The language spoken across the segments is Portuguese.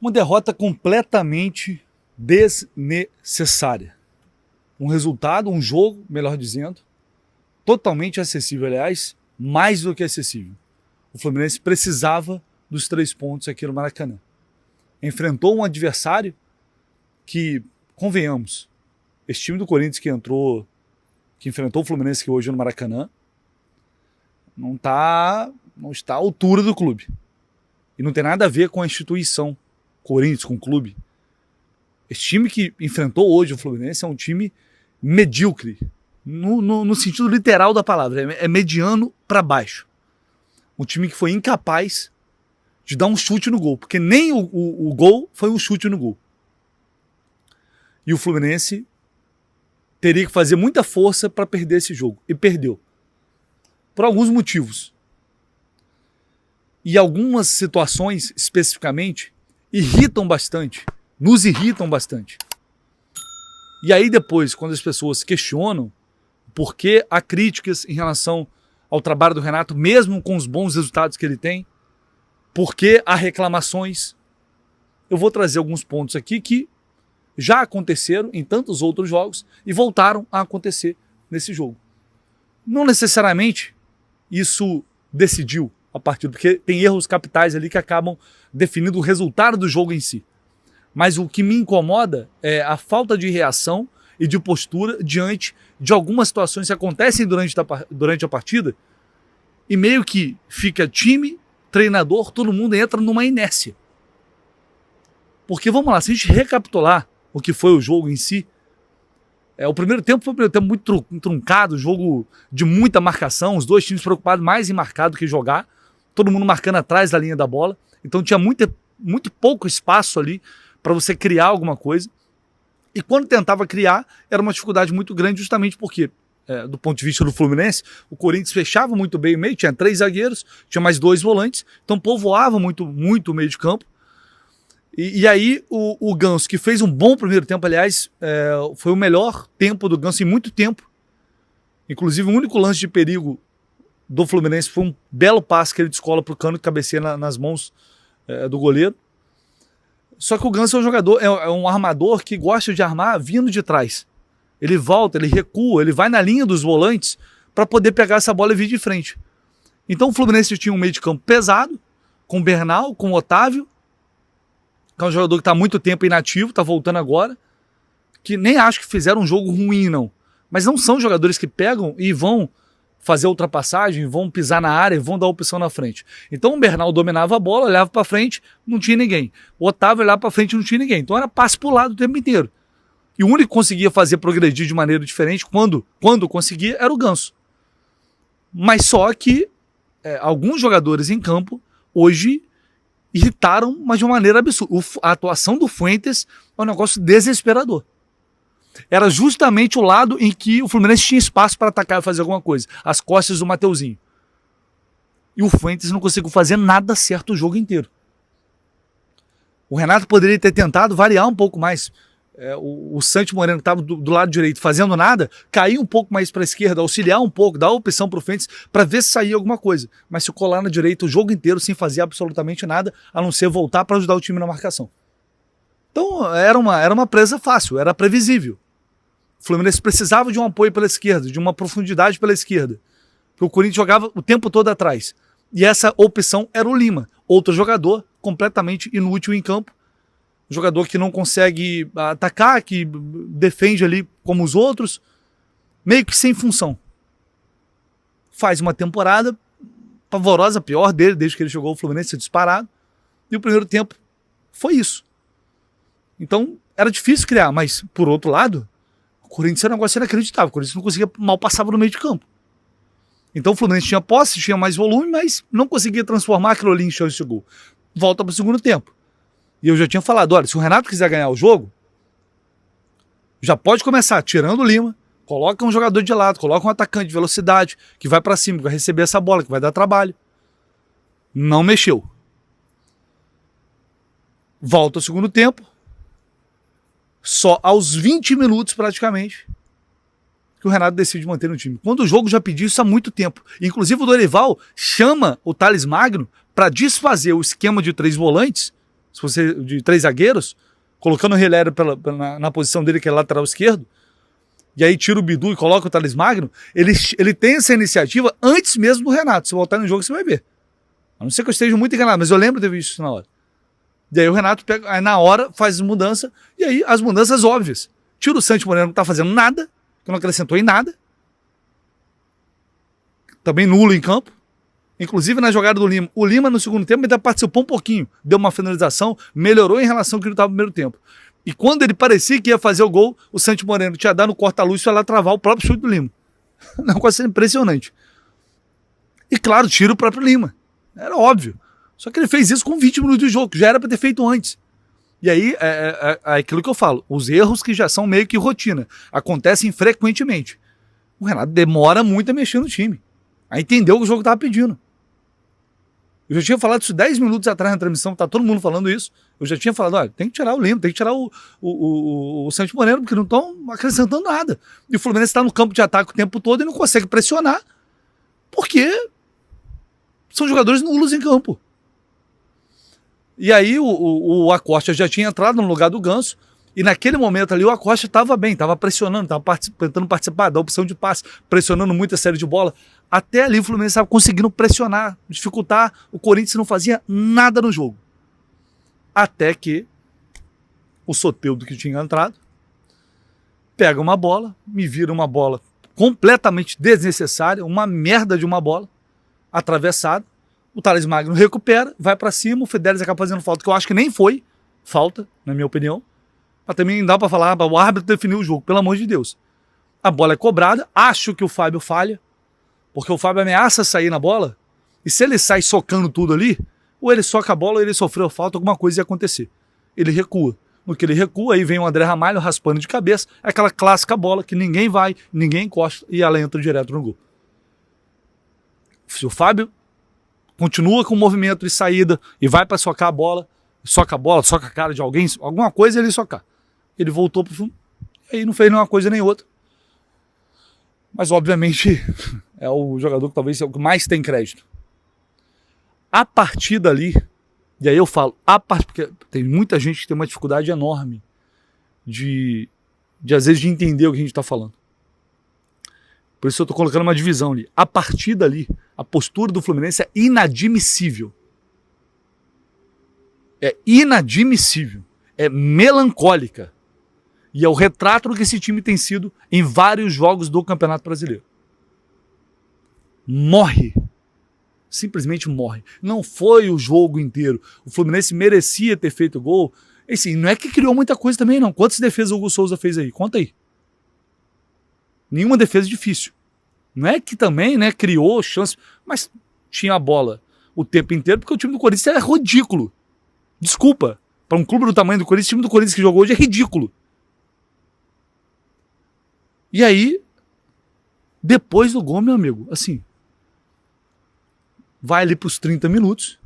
Uma derrota completamente desnecessária. Um resultado, um jogo, melhor dizendo, totalmente acessível, aliás, mais do que acessível. O Fluminense precisava dos 3 pontos aqui no Maracanã. Enfrentou um adversário que, convenhamos, esse time do Corinthians que enfrentou o Fluminense aqui hoje no Maracanã, não está à altura do clube. E não tem nada a ver com a instituição Corinthians, com o clube. Esse time que enfrentou hoje o Fluminense é um time medíocre, no sentido literal da palavra, é mediano para baixo. Um time que foi incapaz de dar um chute no gol, porque nem o gol foi um chute no gol. E o Fluminense teria que fazer muita força para perder esse jogo, e perdeu. Por alguns motivos. E algumas situações, especificamente, irritam bastante, nos irritam bastante. E aí depois, quando as pessoas questionam por que há críticas em relação ao trabalho do Renato, mesmo com os bons resultados que ele tem, por que há reclamações, eu vou trazer alguns pontos aqui que já aconteceram em tantos outros jogos e voltaram a acontecer nesse jogo. Não necessariamente isso decidiu a partida, porque tem erros capitais ali que acabam definindo o resultado do jogo em si. Mas o que me incomoda é a falta de reação e de postura diante de algumas situações que acontecem durante a partida e meio que fica time, treinador, todo mundo entra numa inércia. Porque vamos lá, se a gente recapitular o que foi o jogo em si, o primeiro tempo foi um primeiro tempo muito truncado, jogo de muita marcação, os dois times preocupados mais em marcar do que jogar, todo mundo marcando atrás da linha da bola, então tinha muito pouco espaço ali para você criar alguma coisa. E quando tentava criar, era uma dificuldade muito grande, justamente porque, do ponto de vista do Fluminense, o Corinthians fechava muito bem o meio, tinha 3 zagueiros, tinha mais 2 volantes, então povoava muito o meio de campo. E aí o Ganso, que fez um bom primeiro tempo, aliás, foi o melhor tempo do Ganso em muito tempo. Inclusive, o único lance de perigo do Fluminense foi um belo passe que ele descola para o Cano, que cabeceia nas mãos do goleiro. Só que o Ganso é um jogador, é um armador que gosta de armar vindo de trás. Ele volta, ele recua, ele vai na linha dos volantes para poder pegar essa bola e vir de frente. Então o Fluminense tinha um meio de campo pesado, com o Bernal, com o Otávio, que é um jogador que está há muito tempo inativo, está voltando agora, que nem acho que fizeram um jogo ruim, não. Mas não são jogadores que pegam e vão fazer ultrapassagem, vão pisar na área e vão dar opção na frente. Então o Bernal dominava a bola, olhava para frente, não tinha ninguém. O Otávio olhava para frente, não tinha ninguém. Então era passe pro lado o tempo inteiro. E o único que conseguia fazer progredir de maneira diferente, quando conseguia, era o Ganso. Mas só que alguns jogadores em campo, hoje, irritaram, mas de uma maneira absurda. A atuação do Fuentes é um negócio desesperador. Era justamente o lado em que o Fluminense tinha espaço para atacar e fazer alguma coisa. As costas do Mateuzinho. E o Fuentes não conseguiu fazer nada certo o jogo inteiro. O Renato poderia ter tentado variar um pouco mais. O Santi Moreno, que estava do lado direito fazendo nada, cair um pouco mais para a esquerda, auxiliar um pouco, dar opção para o Fuentes para ver se saía alguma coisa. Mas ficou lá na direita o jogo inteiro sem fazer absolutamente nada, a não ser voltar para ajudar o time na marcação. Então era uma presa fácil, era previsível. O Fluminense precisava de um apoio pela esquerda, de uma profundidade pela esquerda. Porque o Corinthians jogava o tempo todo atrás. E essa opção era o Lima, outro jogador completamente inútil em campo. Um jogador que não consegue atacar, que defende ali como os outros, meio que sem função. Faz uma temporada pavorosa, pior dele, desde que ele jogou o Fluminense disparado. E o primeiro tempo foi isso. Então era difícil criar, mas por outro lado, o Corinthians era um negócio inacreditável. O Corinthians não conseguia, mal passava no meio de campo. Então o Fluminense tinha posse, tinha mais volume, mas não conseguia transformar aquilo ali em chance de gol. Volta para o segundo tempo. E eu já tinha falado, olha, se o Renato quiser ganhar o jogo, já pode começar tirando o Lima, coloca um jogador de lado, coloca um atacante de velocidade, que vai para cima, que vai receber essa bola, que vai dar trabalho. Não mexeu. Volta ao segundo tempo. Só aos 20 minutos, praticamente, que o Renato decide manter no time. Quando o jogo já pediu isso há muito tempo. Inclusive o Dorival chama o Thales Magno para desfazer o esquema de 3 volantes, se você de 3 zagueiros, colocando o Rilério na posição dele, que é lateral esquerdo, e aí tira o Bidu e coloca o Thales Magno, ele tem essa iniciativa antes mesmo do Renato. Se voltar no jogo, você vai ver. A não ser que eu esteja muito enganado, mas eu lembro de ter visto isso na hora. E aí o Renato pega, aí na hora faz mudança, e aí as mudanças óbvias. Tira o Santos Moreno, que não tá fazendo nada, que não acrescentou em nada. Também nulo em campo. Inclusive na jogada do Lima. O Lima no segundo tempo ainda participou um pouquinho, deu uma finalização, melhorou em relação ao que ele estava no primeiro tempo. E quando ele parecia que ia fazer o gol, o Santos Moreno tinha dado no corta-luz e foi lá travar o próprio chute do Lima. Uma coisa impressionante. E claro, tira o próprio Lima. Era óbvio. Só que ele fez isso com 20 minutos de jogo, que já era para ter feito antes. E aí é aquilo que eu falo. Os erros que já são meio que rotina. Acontecem frequentemente. O Renato demora muito a mexer no time. A entender o que o jogo estava pedindo. Eu já tinha falado isso 10 minutos atrás na transmissão, tá todo mundo falando isso. Eu já tinha falado, olha, tem que tirar o Lima, tem que tirar o Santos Moreno, porque não estão acrescentando nada. E o Fluminense está no campo de ataque o tempo todo e não consegue pressionar, porque são jogadores nulos em campo. E aí o Acosta já tinha entrado no lugar do Ganso, e naquele momento ali o Acosta estava bem, estava pressionando, estava tentando participar da opção de passe, pressionando muito a série de bola. Até ali o Fluminense estava conseguindo pressionar, dificultar. O Corinthians não fazia nada no jogo. Até que o Soteldo, que tinha entrado, pega uma bola, me vira uma bola completamente desnecessária, uma merda de uma bola, atravessada. O Thales Magno recupera, vai para cima, o Fidelis acaba fazendo falta, que eu acho que nem foi falta, na minha opinião. Mas também não dá para falar, o árbitro definiu o jogo, pelo amor de Deus. A bola é cobrada, acho que o Fábio falha, porque o Fábio ameaça sair na bola, e se ele sai socando tudo ali, ou ele soca a bola ou ele sofreu falta, alguma coisa ia acontecer. Ele recua. No que ele recua, aí vem o André Ramalho raspando de cabeça, é aquela clássica bola que ninguém vai, ninguém encosta, e ela entra direto no gol. Se o Fábio continua com o movimento de saída e vai para socar a bola, soca a cara de alguém, alguma coisa ele socar. Ele voltou pro fundo, e aí não fez nenhuma coisa nem outra. Mas obviamente é o jogador que talvez é o que mais tem crédito. A partir dali, e aí eu falo, porque tem muita gente que tem uma dificuldade enorme de às vezes de entender o que a gente está falando. Por isso eu estou colocando uma divisão ali. A partir dali, a postura do Fluminense é inadmissível. É inadmissível. É melancólica. E é o retrato do que esse time tem sido em vários jogos do Campeonato Brasileiro. Morre. Simplesmente morre. Não foi o jogo inteiro. O Fluminense merecia ter feito gol. E assim, não é que criou muita coisa também, não. Quantas defesas o Hugo Souza fez aí? Conta aí. Nenhuma defesa difícil. Não é que também, né, criou chance, mas tinha a bola o tempo inteiro, porque o time do Corinthians era ridículo. Desculpa. Para um clube do tamanho do Corinthians, o time do Corinthians que jogou hoje é ridículo. E aí, depois do gol, meu amigo, assim, vai ali para os 30 minutos.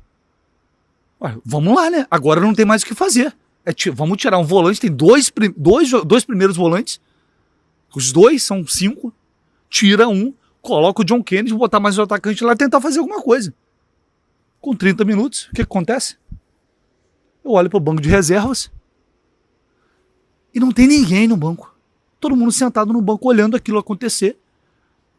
Ué, vamos lá, né? Agora não tem mais o que fazer. Vamos tirar um volante, tem dois primeiros volantes. Os dois são 5. Tira um, coloca o John Kennedy, botar mais um atacante lá e tentar fazer alguma coisa. Com 30 minutos, o que acontece? Eu olho para o banco de reservas e não tem ninguém no banco. Todo mundo sentado no banco olhando aquilo acontecer.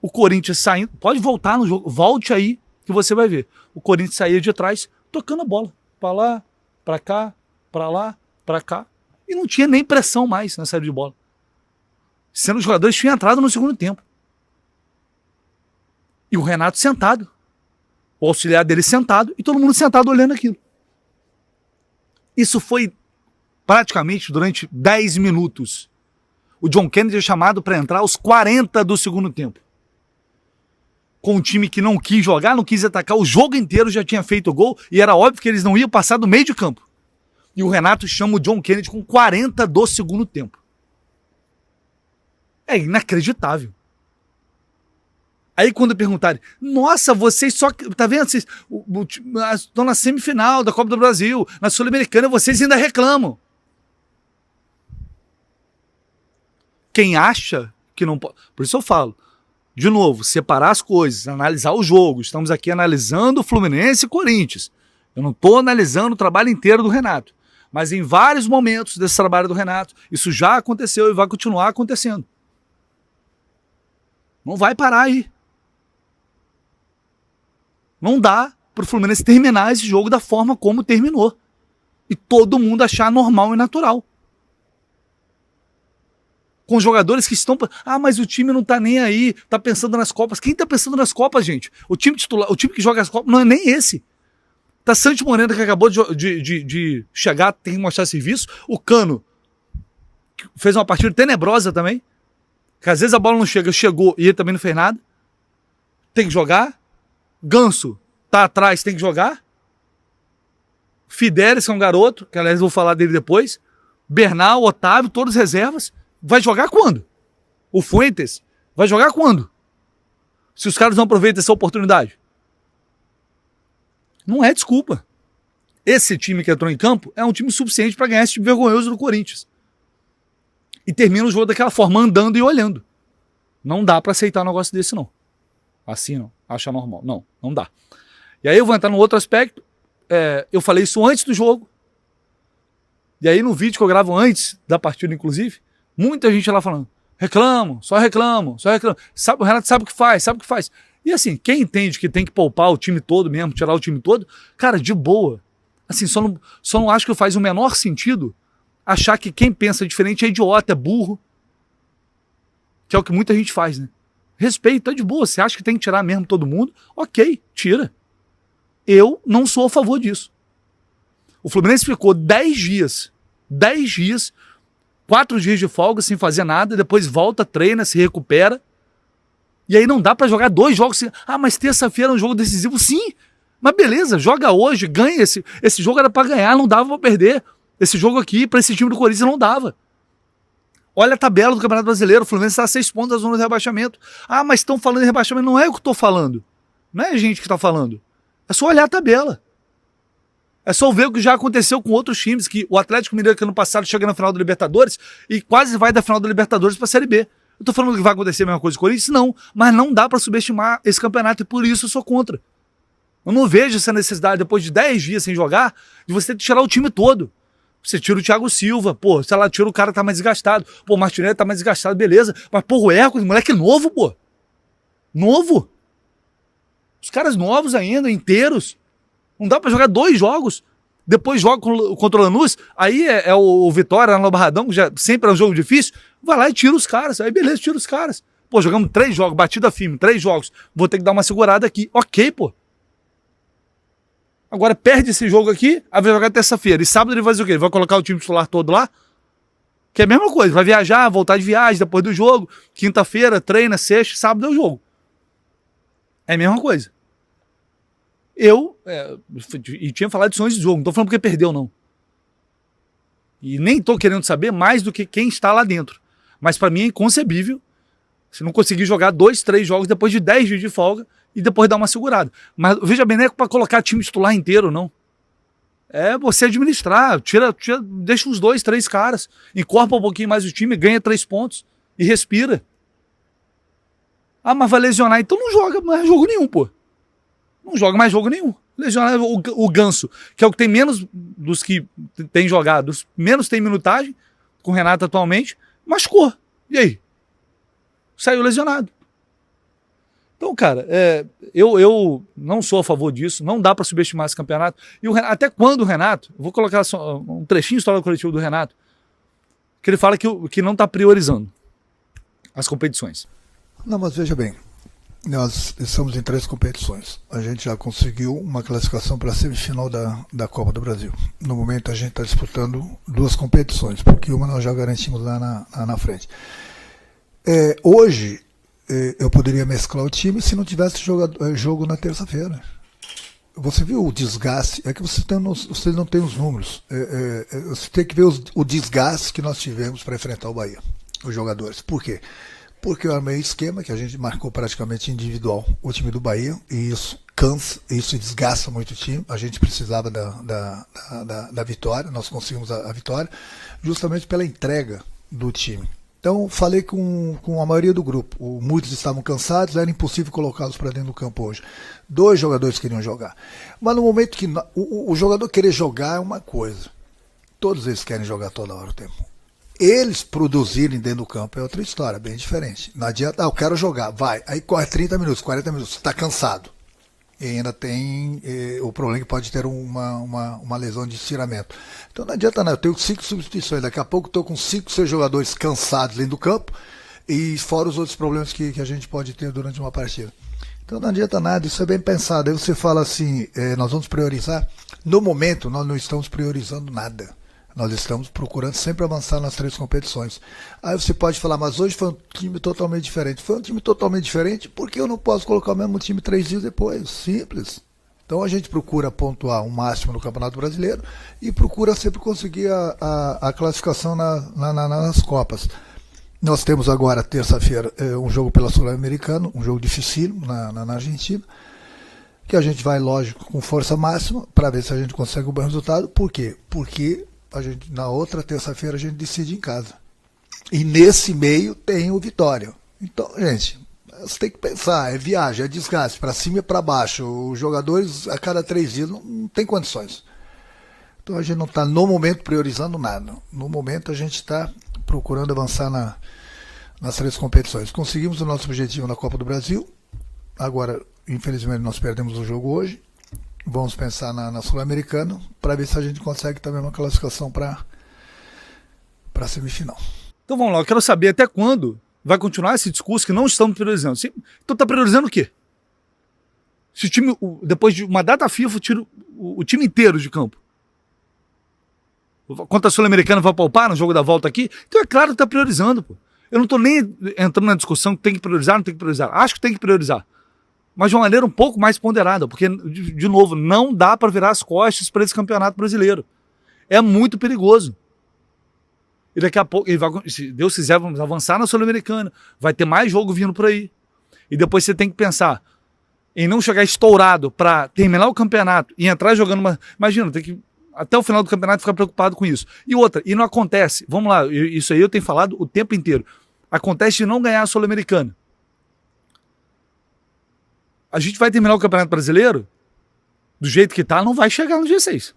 O Corinthians saindo. Pode voltar no jogo. Volte aí que você vai ver. O Corinthians saía de trás tocando a bola. Para lá, para cá, para lá, para cá. E não tinha nem pressão mais na saída de bola. Sendo os jogadores tinham entrado no segundo tempo. E o Renato sentado. O auxiliar dele sentado. E todo mundo sentado olhando aquilo. Isso foi praticamente durante 10 minutos. O John Kennedy é chamado para entrar aos 40 do segundo tempo. Com um time que não quis jogar, não quis atacar, o jogo inteiro já tinha feito o gol e era óbvio que eles não iam passar do meio de campo. E o Renato chama o John Kennedy com 40 do segundo tempo. É inacreditável. Aí quando perguntarem, nossa, vocês só... Tá vendo? Vocês estão na semifinal da Copa do Brasil, na Sul-Americana, vocês ainda reclamam. Quem acha que não pode... Por isso eu falo, de novo, separar as coisas, analisar o jogo. Estamos aqui analisando o Fluminense e Corinthians. Eu não estou analisando o trabalho inteiro do Renato. Mas em vários momentos desse trabalho do Renato, isso já aconteceu e vai continuar acontecendo. Não vai parar aí. Não dá para o Fluminense terminar esse jogo da forma como terminou. E todo mundo achar normal e natural. Com jogadores que estão... mas o time não tá nem aí, tá pensando nas Copas. Quem tá pensando nas Copas, gente? O time titular, o time que joga as Copas não é nem esse. Tá Santi Moreno, que acabou de chegar, tem que mostrar serviço. O Cano fez uma partida tenebrosa também. Que às vezes a bola não chega, chegou e ele também não fez nada. Tem que jogar. Ganso tá atrás, tem que jogar. Fidelis, que é um garoto, que aliás eu vou falar dele depois. Bernal, Otávio, todos reservas. Vai jogar quando? O Fuentes vai jogar quando? Se os caras não aproveitam essa oportunidade. Não é desculpa. Esse time que entrou em campo é um time suficiente para ganhar esse time vergonhoso do Corinthians. E termina o jogo daquela forma, andando e olhando. Não dá para aceitar um negócio desse, não. Assim não. Acha normal. Não, não dá. E aí eu vou entrar num outro aspecto. Eu falei isso antes do jogo. E aí no vídeo que eu gravo antes da partida, inclusive, muita gente lá falando, reclamo. O Renato sabe o que faz. E assim, quem entende que tem que poupar o time todo mesmo, tirar o time todo, cara, de boa. Assim, só não acho que faz o menor sentido achar que quem pensa diferente é idiota, é burro. Que é o que muita gente faz, né? Respeito, é de boa. Você acha que tem que tirar mesmo todo mundo? Ok, tira. Eu não sou a favor disso. O Fluminense ficou 10 dias, 4 dias de folga sem fazer nada, depois volta, treina, se recupera. E aí não dá pra jogar 2 jogos. Mas terça-feira é um jogo decisivo. Sim, mas beleza, joga hoje, ganha. Esse jogo era pra ganhar, não dava pra perder. Esse jogo aqui, pra esse time do Corinthians, não dava. Olha a tabela do Campeonato Brasileiro, o Fluminense está a 6 pontos da zona de rebaixamento. Mas estão falando em rebaixamento, não é o que eu tô falando. Não é a gente que tá falando. É só olhar a tabela. É só ver o que já aconteceu com outros times, que o Atlético Mineiro, que ano passado chega na final da Libertadores e quase vai da final da Libertadores pra Série B. Eu tô falando que vai acontecer a mesma coisa com o Corinthians? Não, mas não dá pra subestimar esse campeonato e por isso eu sou contra. Eu não vejo essa necessidade, depois de 10 dias sem jogar, de você tirar o time todo. Você tira o Thiago Silva, sei lá, tira o cara que tá mais desgastado. O Martinelli tá mais desgastado, beleza. Mas, o Hércules, moleque novo, Novo. Os caras novos ainda, inteiros. Não dá pra jogar 2 jogos. Depois joga contra o Lanús, aí é o Vitória lá no Barradão, que já sempre é um jogo difícil. Vai lá e tira os caras. Aí beleza, tira os caras. Jogamos 3 jogos, batida firme, 3 jogos. Vou ter que dar uma segurada aqui. Ok, Agora perde esse jogo aqui, aí vai jogar terça-feira. E sábado ele vai fazer o quê? Ele vai colocar o time titular todo lá? Que é a mesma coisa. Vai viajar, voltar de viagem depois do jogo. Quinta-feira, treina, sexta, sábado é o jogo. É a mesma coisa. E tinha falado disso antes do jogo. Não tô falando porque perdeu, não. E nem tô querendo saber mais do que quem está lá dentro. Mas pra mim é inconcebível se não conseguir jogar 2, 3 jogos depois de 10 dias de folga e depois dar uma segurada. Mas veja bem, não é pra colocar time titular inteiro, não. É você administrar, deixa uns 2, 3 caras, incorpora um pouquinho mais o time, ganha 3 pontos e respira. Mas vai lesionar, então não joga mais jogo nenhum, Não joga mais jogo nenhum. Lesionar o Ganso, que é o que tem menos dos que tem jogado, menos tem minutagem, com o Renato atualmente, machucou. E aí? Saiu lesionado. Então, cara, eu não sou a favor disso, não dá para subestimar esse campeonato. E até quando o Renato, eu vou colocar só um trechinho de história do coletivo do Renato, que ele fala que não está priorizando as competições. Não, mas veja bem, nós estamos em 3 competições. A gente já conseguiu uma classificação para a semifinal da Copa do Brasil. No momento a gente está disputando 2 competições, porque uma nós já garantimos lá na frente. Hoje, eu poderia mesclar o time se não tivesse jogo na terça-feira. Você viu o desgaste? É que você não tem os números. Você tem que ver o desgaste que nós tivemos para enfrentar o Bahia, os jogadores. Por quê? Porque eu armei esquema que a gente marcou praticamente individual o time do Bahia, e isso cansa, isso desgasta muito o time. A gente precisava da vitória, nós conseguimos a vitória justamente pela entrega do time. Então falei com a maioria do grupo, muitos estavam cansados, era impossível colocá-los para dentro do campo hoje. 2 jogadores queriam jogar, mas no momento que o jogador querer jogar é uma coisa, Todos eles querem jogar toda hora o tempo. Eles produzirem dentro do campo é outra história, bem diferente. Não adianta, eu quero jogar, vai. Aí corre 30 minutos, 40 minutos, você está cansado. E ainda tem o problema que pode ter uma lesão de estiramento. Então não adianta nada, eu tenho 5 substituições. Daqui a pouco estou com 5, 6 jogadores cansados dentro do campo. E fora os outros problemas que a gente pode ter durante uma partida. Então não adianta nada, isso é bem pensado. Aí você fala assim, nós vamos priorizar. No momento, nós não estamos priorizando nada. Nós estamos procurando sempre avançar nas 3 competições. Aí você pode falar, mas hoje foi um time totalmente diferente. Foi um time totalmente diferente porque eu não posso colocar o mesmo time 3 dias depois. Simples. Então a gente procura pontuar o máximo no Campeonato Brasileiro e procura sempre conseguir a classificação nas Copas. Nós temos agora, terça-feira, um jogo pela Sul-Americana, um jogo dificílimo na Argentina, que a gente vai, lógico, com força máxima para ver se a gente consegue um bom resultado. Por quê? Porque na outra terça-feira a gente decide em casa. E nesse meio tem o Vitória. Então, gente, você tem que pensar, é viagem, é desgaste, para cima e para baixo. Os jogadores a cada 3 dias não tem condições. Então a gente não está, no momento, priorizando nada. No momento a gente está procurando avançar nas 3 competições. Conseguimos o nosso objetivo na Copa do Brasil. Agora, infelizmente, nós perdemos o jogo hoje. Vamos pensar na Sul-Americana para ver se a gente consegue também uma classificação para a semifinal. Então vamos lá, eu quero saber até quando vai continuar esse discurso que não estamos priorizando. Então está priorizando o quê? Se o time, depois de uma data FIFA, tira o time inteiro de campo. Contra a Sul-Americana vai poupar no jogo da volta aqui? Então é claro que está priorizando. Pô. Eu não estou nem entrando na discussão que tem que priorizar, não tem que priorizar. Acho que tem que priorizar. Mas de uma maneira um pouco mais ponderada, porque, de novo, não dá para virar as costas para esse campeonato brasileiro. É muito perigoso. E daqui a pouco, se Deus quiser, vamos avançar na Sul-Americana, vai ter mais jogo vindo por aí. E depois você tem que pensar em não chegar estourado para terminar o campeonato e entrar jogando uma... Imagina, tem que até o final do campeonato ficar preocupado com isso. E outra, e não acontece, vamos lá, isso aí eu tenho falado o tempo inteiro, acontece de não ganhar a Sul-Americana. A gente vai terminar o Campeonato Brasileiro do jeito que tá, não vai chegar no G6.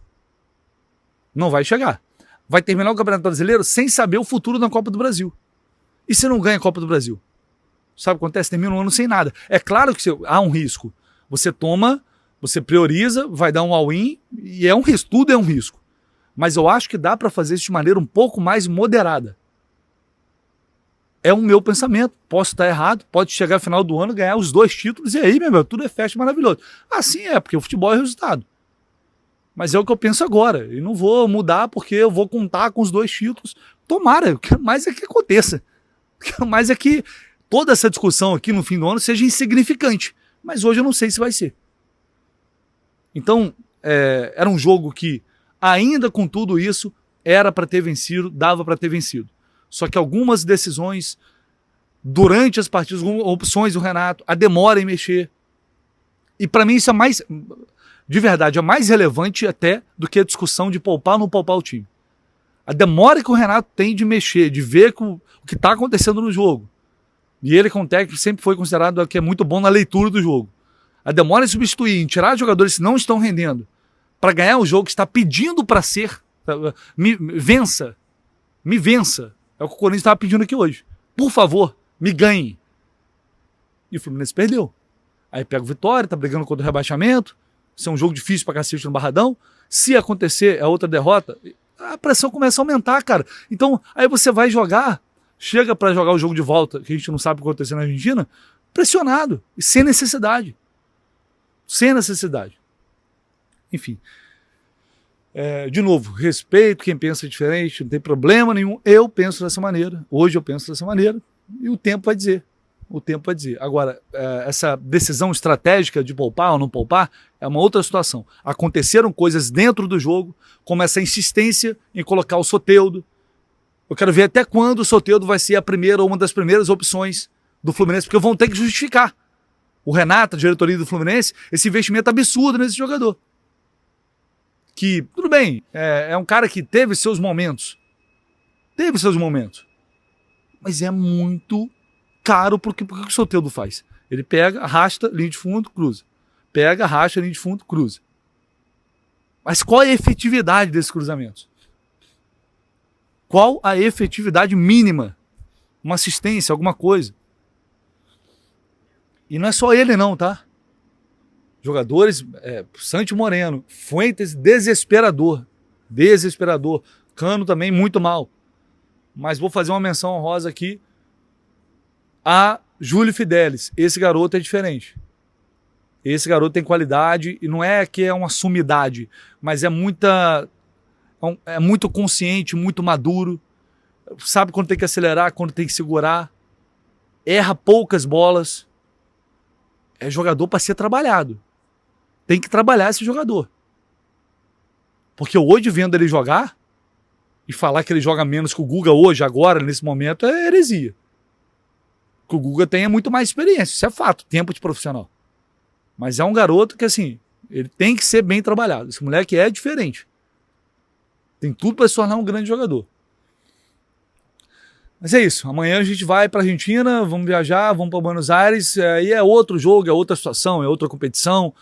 Não vai chegar. Vai terminar o Campeonato Brasileiro sem saber o futuro da Copa do Brasil. E se não ganha a Copa do Brasil? Sabe o que acontece? Termina um ano sem nada. É claro que há um risco. Você toma, você prioriza, vai dar um all-in e é um risco. Tudo é um risco. Mas eu acho que dá para fazer isso de maneira um pouco mais moderada. É o meu pensamento. Posso estar errado, pode chegar no final do ano, ganhar os 2 títulos e aí, meu irmão, tudo é festa maravilhoso. Assim é, porque o futebol é resultado. Mas é o que eu penso agora. E não vou mudar porque eu vou contar com os 2 títulos. Tomara, o que mais é que aconteça. O que mais é que toda essa discussão aqui no fim do ano seja insignificante. Mas hoje eu não sei se vai ser. Então, era um jogo que, ainda com tudo isso, era para ter vencido, dava para ter vencido. Só que algumas decisões, durante as partidas, algumas opções do Renato, a demora em mexer. E para mim isso é mais, de verdade, é mais relevante até do que a discussão de poupar ou não poupar o time. A demora que o Renato tem de mexer, de ver o que está acontecendo no jogo. E ele, como técnico, sempre foi considerado que é muito bom na leitura do jogo. A demora em substituir, em tirar jogadores que não estão rendendo, para ganhar o jogo que está pedindo para ser, me vença. É o que o Corinthians estava pedindo aqui hoje. Por favor, me ganhe. E o Fluminense perdeu. Aí pega o Vitória, tá brigando contra o rebaixamento. Isso é um jogo difícil para cacete no Barradão. Se acontecer a outra derrota, a pressão começa a aumentar, cara. Então, aí você vai jogar, chega para jogar o jogo de volta, que a gente não sabe o que aconteceu na Argentina, pressionado e sem necessidade. Sem necessidade. Enfim. De novo, respeito quem pensa diferente, não tem problema nenhum. Eu penso dessa maneira. Hoje eu penso dessa maneira. E o tempo vai dizer. O tempo vai dizer. Agora, essa decisão estratégica de poupar ou não poupar é uma outra situação. Aconteceram coisas dentro do jogo, como essa insistência em colocar o Soteldo. Eu quero ver até quando o Soteldo vai ser a primeira ou uma das primeiras opções do Fluminense, porque vão ter que justificar. O Renato, a diretoria do Fluminense, esse investimento absurdo nesse jogador. Que, tudo bem, é um cara que teve seus momentos. Teve seus momentos. Mas é muito caro porque o Soteldo faz. Ele pega, arrasta, linha de fundo, cruza. Pega, arrasta, linha de fundo, cruza. Mas qual é a efetividade desses cruzamentos? Qual a efetividade mínima? Uma assistência, alguma coisa. E não é só ele não, tá? Jogadores, Santi Moreno, Fuentes, desesperador. Desesperador. Cano também, muito mal. Mas vou fazer uma menção honrosa aqui a Júlio Fidelis. Esse garoto é diferente. Esse garoto tem qualidade e não é que é uma sumidade, mas é muito consciente, muito maduro. Sabe quando tem que acelerar, quando tem que segurar. Erra poucas bolas. É jogador para ser trabalhado. Tem que trabalhar esse jogador. Porque hoje, vendo ele jogar, e falar que ele joga menos que o Guga hoje, agora, nesse momento, é heresia. Que o Guga tenha muito mais experiência, isso é fato, tempo de profissional. Mas é um garoto que, assim, ele tem que ser bem trabalhado. Esse moleque é diferente. Tem tudo para se tornar um grande jogador. Mas é isso, amanhã a gente vai para a Argentina, vamos viajar, vamos para Buenos Aires, aí é outro jogo, é outra situação, é outra competição,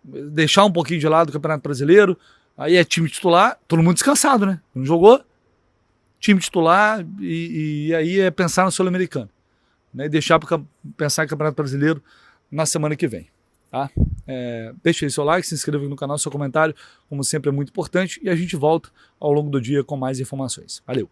deixar um pouquinho de lado o Campeonato Brasileiro, aí é time titular, todo mundo descansado, né? Não jogou, time titular e aí é pensar no Sul-Americano, né? E deixar para pensar em Campeonato Brasileiro na semana que vem, tá? Deixe aí seu like, se inscreva aqui no canal, seu comentário, como sempre é muito importante, e a gente volta ao longo do dia com mais informações. Valeu!